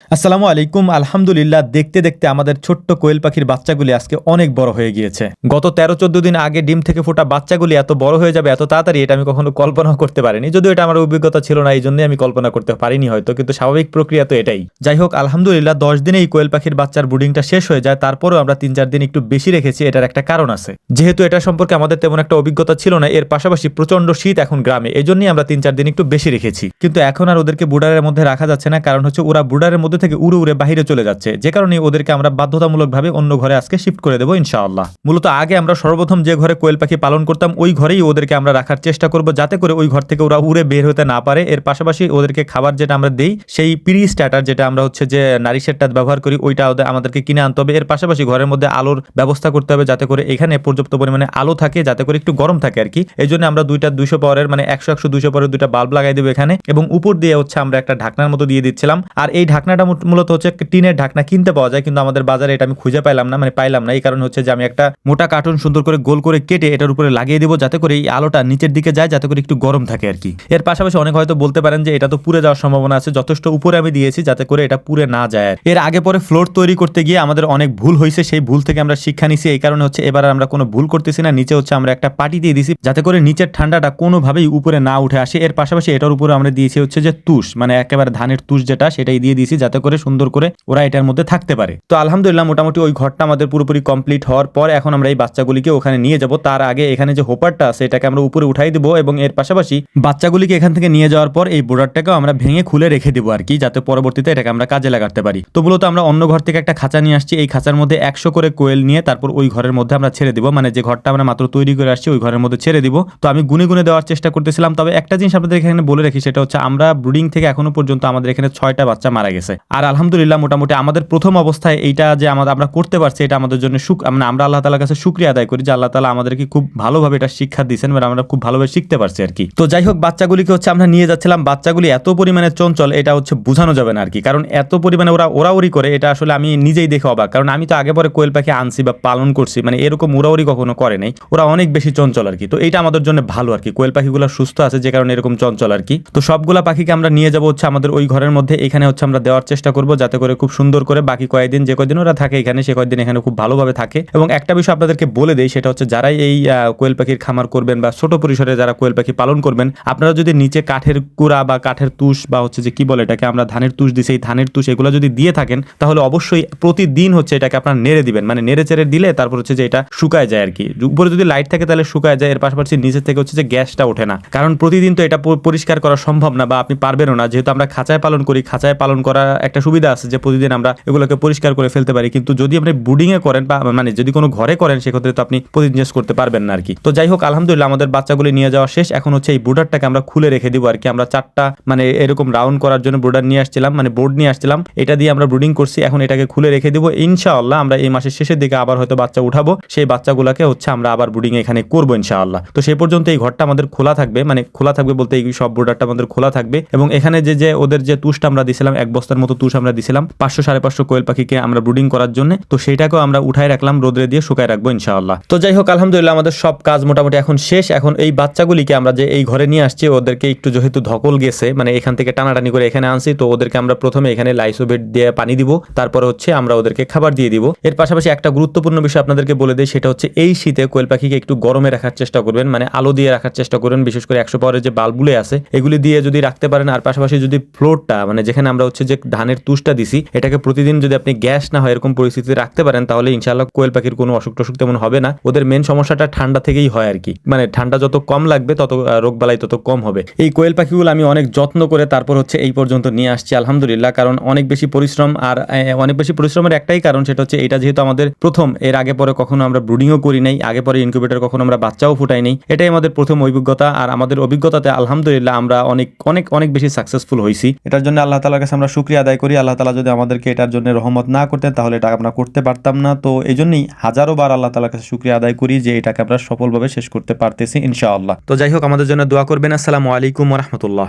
আসসালামু আলাইকুম। আলহামদুলিল্লাহ, দেখতে দেখতে আমাদের ছোট্ট কোয়েল পাখির বাচ্চাগুলি আজকে অনেক বড় হয়ে গিয়েছে। গত ১৩-১৪ দিন আগে ডিম থেকে ফোটা বাচ্চাগুলি এত বড় হয়ে যাবে এত তাড়াতাড়ি, এটা আমি কখনো কল্পনাও করতে পারিনি। যদিও এটা আমার অভিজ্ঞতা ছিল না, এই জন্যই আমি কল্পনা করতে পারিনি হয়তো, কিন্তু স্বাভাবিক প্রক্রিয়া তো এটাই। যাই হোক, আলহামদুলিল্লাহ ১০ দিনে এই কোয়েল পাখির বাচ্চার ব্রুডিংটা শেষ হয়ে যায়। তারপরেও আমরা ৩-৪ দিন একটু বেশি রেখেছি, এটার একটা কারণ আছে। যেহেতু এটা সম্পর্কে আমাদের তেমন একটা অভিজ্ঞতা ছিল না, এর পাশাপাশি প্রচন্ড শীত এখন গ্রামে, এই জন্যই আমরা ৩-৪ দিন একটু বেশি রেখেছি। কিন্তু এখন আর ওদেরকে ব্রুডারের মধ্যে রাখা যাচ্ছে না, কারণ হচ্ছে ওরা ব্রুডারের মধ্যে থেকে উড়ে উড়ে বাহিরে চলে যাচ্ছে, যে কারণে ওদেরকে আমরা বাধ্যতামূলকভাবে অন্য ঘরে আজকে শিফট করে দেবো ইনশাআল্লাহ। মূলত আগে আমরা সর্বপ্রথম যে ঘরে কোয়েল পাখি পালন করতাম ওই ঘরেই ওদেরকে আমরা রাখার চেষ্টা করব, যাতে করে ওই ঘর থেকে ওরা উড়ে বের হতে না পারে। এর পাশাপাশি ওদেরকে খাবার যেটা আমরা দেই, সেই প্রি স্টার্টার যেটা আমরা হচ্ছে যে নারিশেরটা ব্যবহার করি, ওইটা আমাদেরকে কিনে আনতে হবে। এর পাশাপাশি ঘরের মধ্যে আলোর ব্যবস্থা করতে হবে, যাতে করে এখানে পর্যাপ্ত পরিমাণে আলো থাকে, যাতে করে একটু গরম থাকে আর কি। এই জন্য আমরা দুইটা ২০০ পাওয়ারের মানে ১০০-১০০-২০০ পাওয়ারের দুইটা বাল্ব লাগাই দেবো এখানে, এবং উপর দিয়ে হচ্ছে আমরা একটা ঢাকনার মতো দিয়ে দিচ্ছিলাম। আর এই ঢাকনাটা মূলত হচ্ছে টিনের ঢাকনা, কিনতে পাওয়া যায়, কিন্তু আমাদের বাজারে এটা আমি খুঁজে পাইলাম না। এই কারণে হচ্ছে যে আমি একটা মোটা কার্টুন সুন্দর করে গোল করে কেটে এটার উপরে লাগিয়ে দিব, যাতে করে এই আলোটা নিচের দিকে যায়, যাতে করে একটু গরম থাকে আর কি। এর পাশাপাশি অনেক হয়তো বলতে পারেন যে এটা তো পুড়ে যাওয়ার সম্ভাবনা আছে, যথেষ্ট উপরে আমি দিয়েছি যাতে করে এটা পুড়ে না যায়। এর আগে পরে ফ্লোর তৈরি করতে গিয়ে আমাদের অনেক ভুল হয়েছে, সেই ভুল থেকে আমরা শিক্ষা নিছি। এই কারণে হচ্ছে এবার আমরা কোনো ভুল করতেছি না। নিচে হচ্ছে আমরা একটা পাটি দিয়ে দিছি, যাতে করে নিচের ঠান্ডাটা কোনোভাবেই উপরে না উঠে আসে। এর পাশাপাশি এটার উপরে আমরা দিয়েছি হচ্ছে যে তুষ, মানে একেবারে ধানের তুষ যেটা, সেটাই দিয়ে দিয়েছি, যাতে করে সুন্দর করে ওরা এটার মধ্যে থাকতে পারে। তো আলহামদুলিল্লাহ মোটামুটি ওই ঘরটা আমাদের পুরোপুরি কমপ্লিট হওয়ার পর এখন আমরা এই বাচ্চাগুলিকে ওখানে নিয়ে যাব। তার আগে এখানে যে হোপারটা আছে এটাকে আমরা উপরে উঠাই দিব, এবং এর পাশাপাশি বাচ্চাগুলিকে এখান থেকে নিয়ে যাওয়ার পর এই বোর্ডারটাকেও আমরা ভেঙে খুলে রেখে দিব আর কি, যাতে পরবর্তীতে এটাকে আমরা কাজে লাগাতে পারি। তো মূলত আমরা অন্য ঘর থেকে একটা খাঁচা নিয়ে আসছি, এই খাঁচার মধ্যে ১০০ করে কোয়েল নিয়ে তারপর ওই ঘরের মধ্যে আমরা ছেড়ে দিব, মানে যে ঘরটা আমরা মাত্র তৈরি করে আসছি ওই ঘরের মধ্যে ছেড়ে দিব। তো আমি গুনে গুনে দেওয়ার চেষ্টা করতেছিলাম, তবে একটা জিনিস আপনাদের এখানে বলে রাখি, সেটা হচ্ছে আমরা ব্রুডিং থেকে এখনো পর্যন্ত আমাদের এখানে ৬টা বাচ্চা মারা গেছে। আর আলহামদুলিল্লাহ মোটামুটি আমাদের প্রথম অবস্থায় এইটা যে আমরা করতে পারছি, এটা আমাদের জন্য মানে আমরা আল্লাহ তাআলার কাছে শুকরিয়া আদায় করি যে আল্লাহ তাআলা আমাদেরকে খুব ভালোভাবে এটা শিক্ষা দিয়েছেন, মানে আমরা খুব ভালোভাবে শিখতে পারছি আর কি। তো যাই হোক, বাচ্চাগুলিকে হচ্ছে আমরা নিয়ে যাচ্ছিলাম। বাচ্চাগুলি এত পরিমাণে চঞ্চল, এটা হচ্ছে বোঝানো যাবে না আর কি, কারণ এত পরিমাণে ওরা ওড়াউড়ি করে, এটা আসলে আমি নিজেই দেখে অবাক। কারণ আমি তো আগে পরে কোয়েল পাখি আনছি বা পালন করছি, মানে এরকম উড়াউড়ি কখনো করে নাই। ওরা অনেক বেশি চঞ্চল আর কি। তো এইটা আমাদের জন্য ভালো আর কি, কোয়েল পাখিগুলো সুস্থ আছে যে কারণে এরকম চঞ্চল আর কি। তো সবগুলা পাখিকে আমরা নিয়ে যাবো হচ্ছে আমাদের ওই ঘরের মধ্যে, এখানে হচ্ছে আমরা দেওয়ার চেষ্টা করবো, যাতে করে খুব সুন্দর করে বাকি কয়েকদিন যে কয়েকদিন ওরা থাকে এখানে, সে কয়েকদিন এখানে খুব ভালোভাবে থাকে। এবং একটা বিষয় আপনাদেরকে বলে দেই, সেটা হচ্ছে যারাই এই কোয়েল পাখির খামার করবেন বা ছোট পরিসরে যারা কোয়েল পাখি পালন করবেন, আপনারা যদি নিচে কাঠের কুড়া বা কাঠের তুষ বা হচ্ছে যে কি বলে এটাকে, আমরা ধানের তুষ দিই, সেই ধানের তুষ এগুলো যদি দিয়ে থাকেন, তাহলে অবশ্যই প্রতিদিন হচ্ছে এটাকে আপনারা নেড়ে দিবেন, মানে নেড়ে চেড়ে দিলে তারপর হচ্ছে যে এটা শুকায় যায় আর কি। উপরে যদি লাইট থাকে তাহলে শুকায় যায়, এর পাশাপাশি নিচে থেকে হচ্ছে যে গ্যাসটা ওঠে না। কারণ প্রতিদিন তো এটা পরিষ্কার করা সম্ভব না, বা আপনি পারবেনও না, যেহেতু আমরা খাঁচায় পালন করি। খাঁচায় পালন করা একটা সুবিধা আছে যে প্রতিদিন আমরা এগুলোকে পরিষ্কার করে ফেলতে পারি, কিন্তু যদি আপনি ব্রুডিং এ করেন বা মানে যদি কোনো ঘরে করেন, সেক্ষেত্রে তো আপনি প্রতিদিন চেঞ্জ করতে পারবেন না আর কি। তো যাই হোক, আলহামদুলিল্লাহ আমাদের বাচ্চাগুলি নিয়ে যাওয়া শেষ। এখন হচ্ছে এই ব্রুডারটাকে আমরা খুলে রেখে দিব আর কি। আমরা 4টা মানে এরকম রাউন্ড করার জন্য ব্রুডার নিয়ে আসছিলাম, মানে বোর্ড নিয়ে আসছিলাম, এটা দিয়ে আমরা ব্রুডিং করছি। এখন এটাকে খুলে রেখে দিব ইনশাআল্লাহ। আমরা এই মাসের শেষের দিকে আবার হয়তো বাচ্চা উঠাবো, সেই বাচ্চাগুলোকে হচ্ছে আমরা আবার ব্রুডিং এখানে করবো ইনশাআল্লাহ। তো সেই পর্যন্ত এই ঘরটা আমাদের খোলা থাকবে, মানে খোলা থাকবে বলতে এই সব ব্রুডারটা আমাদের খোলা থাকবে। এবং এখানে যে ওদের যে তুষটা আমরা দিছিলাম, 1 বস্তার মতো তুষ আমরা দিছিলাম 500-550 কোয়েল পাখিকে আমরা ব্রুডিং করার জন্য, তো সেইটাকেও আমরা উঠায় রাখলাম, রোদে দিয়ে শুকায় রাখবো ইনশাআল্লাহ। তো যাই হোক, আলহামদুলিল্লাহ আমাদের সব কাজ মোটামুটি এখন শেষ। এখন এই বাচ্চাগুলিকে আমরা যে এই ঘরে নিয়ে আসছি, ওদেরকে একটু যেহেতু ধকল গেছে, মানে এখান থেকে টানাটানি করে এখানে আনছি, তো ওদেরকে আমরা প্রথমে এখানে লাইসোবেট দিয়ে পানি দিব, তারপরে হচ্ছে আমরা ওদেরকে খাবার দিয়ে দিব। এর পাশাপাশি একটা গুরুত্বপূর্ণ বিষয় আপনাদেরকে বলে দেই, সেটা হচ্ছে এই শীতে কোয়েল পাখিকে একটু গরমে রাখার চেষ্টা করবেন, মানে আলো দিয়ে রাখার চেষ্টা করবেন। বিশেষ করে 100 পাওয়ারের যে বাল্বগুলো আছে এগুলি দিয়ে যদি রাখতে পারেন, আর পাশাপাশি যদি ফ্লোরটা মানে যেখানে আমরা হচ্ছে যে ধানের তুষটা দিছি, এটাকে প্রতিদিন যদি আপনি গ্যাস না হয় এরকম পরিস্থিতি রাখতে পারেন, তাহলে ইনশাআল্লাহ কোয়েল পাখির কোনো অসুখ টসুখ তেমন হবে না। ওদের মেন সমস্যাটা ঠান্ডা থেকেই হয় আর কি, মানে ঠান্ডা যত কম লাগবে তত রোগবালাই তত কম হবে। এই কোয়েল পাখিগুলো আমি অনেক যত্ন করে তারপর হচ্ছে এই পর্যন্ত নিয়ে আসছি আলহামদুলিল্লাহ, কারণ অনেক বেশি পরিশ্রম। আর অনেক বেশি পরিশ্রমের একটাই কারণ, সেটা হচ্ছে এটা যেহেতু আমাদের প্রথম, এর আগে পরে কখনো আমরা ব্রুডিংও করি নাই, আগে পরে ইনকিউবেটর কখনো আমরা বাচ্চাও ফুটাই নাই, এটাই আমাদের প্রথম অভিজ্ঞতা। আর আমাদের অভিজ্ঞতাতে আলহামদুলিল্লাহ আমরা অনেক অনেক অনেক বেশি সাকসেসফুল হয়েছি। এটার জন্য আল্লাহ তাআলার কাছে আমরা শুকরিয়া আদায় করি। আল্লাহ তাআলা যদি আমাদেরকে এটার জন্য রহমত না করতেন, তাহলে এটা আমরা করতে পারতাম না। তো এই জন্যই হাজারো বার আল্লাহ তাআলার কাছে শুকরিয়া আদায় করি যে এটাকে আমরা সফলভাবে শেষ করতে পারতেছি ইনশাআল্লাহ। তো যাই হোক, আমাদের জন্য দোয়া করবেন। আসসালামু আলাইকুম ওয়া রাহমাতুল্লাহ।